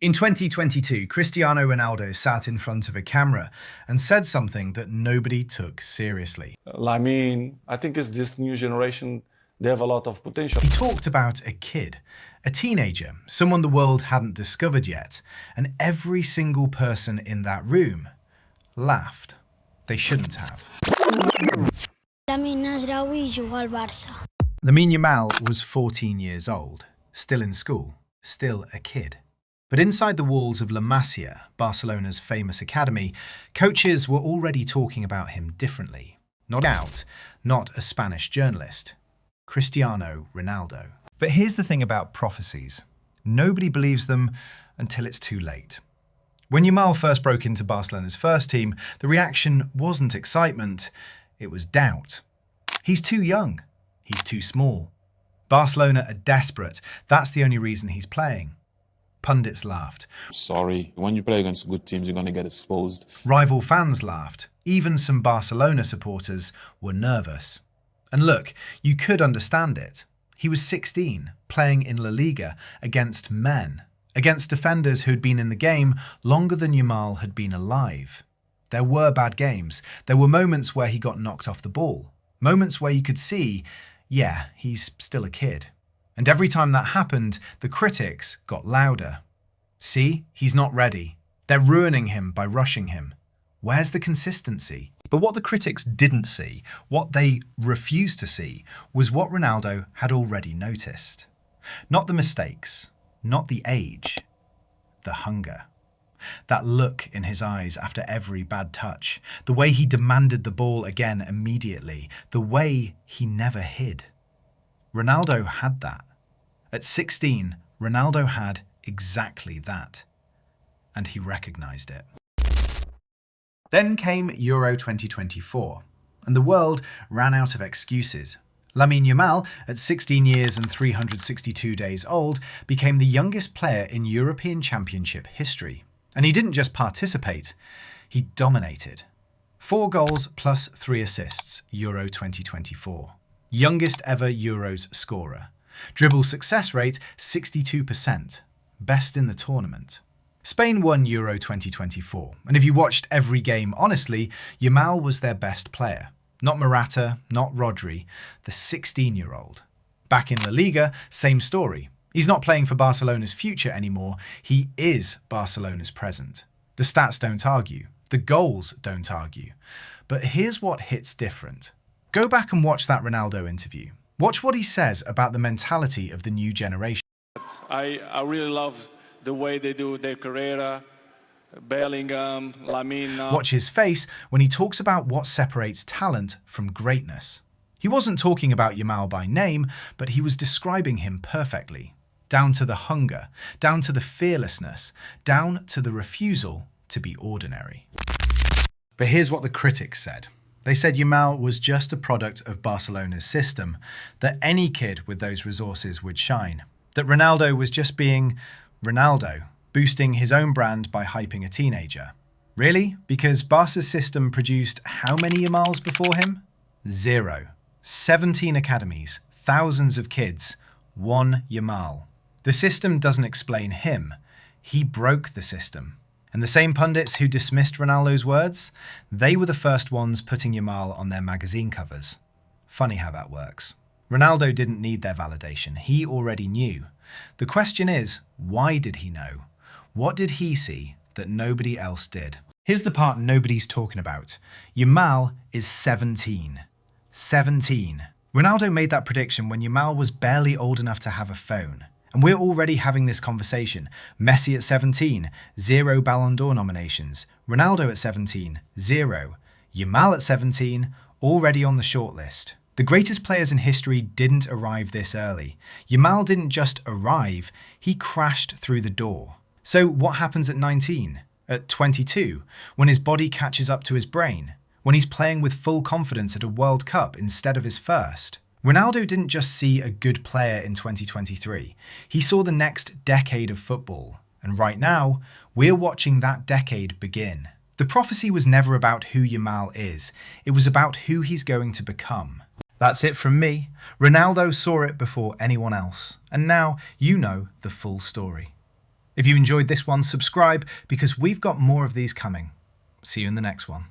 In 2022, Cristiano Ronaldo sat in front of a camera and said something that nobody took seriously. Lamine, I think it's this new generation, they have a lot of potential. He talked about a kid, a teenager, someone the world hadn't discovered yet, and every single person in that room laughed. They shouldn't have. Lamine al Barça. Lamine Yamal was 14 years old, still in school, still a kid. But inside the walls of La Masia, Barcelona's famous academy, coaches were already talking about him differently. Not a Spanish journalist. Cristiano Ronaldo. But here's the thing about prophecies. Nobody believes them until it's too late. When Yamal first broke into Barcelona's first team, the reaction wasn't excitement, it was doubt. He's too young. He's too small. Barcelona are desperate. That's the only reason he's playing. Pundits laughed. Sorry, when you play against good teams, you're going to get exposed. Rival fans laughed. Even some Barcelona supporters were nervous. And look, you could understand it. He was 16, playing in La Liga against men, against defenders who'd been in the game longer than Yamal had been alive. There were bad games. There were moments where he got knocked off the ball. Moments where you could see, yeah, he's still a kid. And every time that happened, the critics got louder. See, he's not ready. They're ruining him by rushing him. Where's the consistency? But what the critics didn't see, what they refused to see, was what Ronaldo had already noticed. Not the mistakes, not the age, the hunger. That look in his eyes after every bad touch, the way he demanded the ball again immediately, the way he never hid. Ronaldo had that. At 16, Ronaldo had exactly that. And he recognised it. Then came Euro 2024, and the world ran out of excuses. Lamine Yamal, at 16 years and 362 days old, became the youngest player in European Championship history. And he didn't just participate, he dominated. 4 goals plus 3 assists, Euro 2024. Youngest ever Euros scorer. Dribble success rate, 62%. Best in the tournament. Spain won Euro 2024, and if you watched every game honestly, Yamal was their best player. Not Morata, not Rodri, the 16-year-old. Back in La Liga, same story. He's not playing for Barcelona's future anymore, he is Barcelona's present. The stats don't argue, the goals don't argue. But here's what hits different. Go back and watch that Ronaldo interview. Watch what he says about the mentality of the new generation. I really love the way they do their Carrera, Bellingham, Lamine. Watch his face when he talks about what separates talent from greatness. He wasn't talking about Yamal by name, but he was describing him perfectly. Down to the hunger, down to the fearlessness, down to the refusal to be ordinary. But here's what the critics said. They said Yamal was just a product of Barcelona's system, that any kid with those resources would shine, that Ronaldo was just being Ronaldo, boosting his own brand by hyping a teenager. Really? Because Barca's system produced how many Yamals before him? 0. 17 academies, thousands of kids, 1 Yamal. The system doesn't explain him. He broke the system. And the same pundits who dismissed Ronaldo's words, they were the first ones putting Yamal on their magazine covers. Funny how that works. Ronaldo didn't need their validation. He already knew. The question is, why did he know? What did he see that nobody else did? Here's the part nobody's talking about. Yamal is 17. 17. Ronaldo made that prediction when Yamal was barely old enough to have a phone. And we're already having this conversation. Messi at 17, 0 Ballon d'Or nominations. Ronaldo at 17, 0. Yamal at 17, already on the shortlist. The greatest players in history didn't arrive this early. Yamal didn't just arrive, he crashed through the door. So what happens at 19? At 22? When his body catches up to his brain? When he's playing with full confidence at a World Cup instead of his first? Ronaldo didn't just see a good player in 2023. He saw the next decade of football. And right now, we're watching that decade begin. The prophecy was never about who Yamal is. It was about who he's going to become. That's it from me. Ronaldo saw it before anyone else. And now you know the full story. If you enjoyed this one, subscribe because we've got more of these coming. See you in the next one.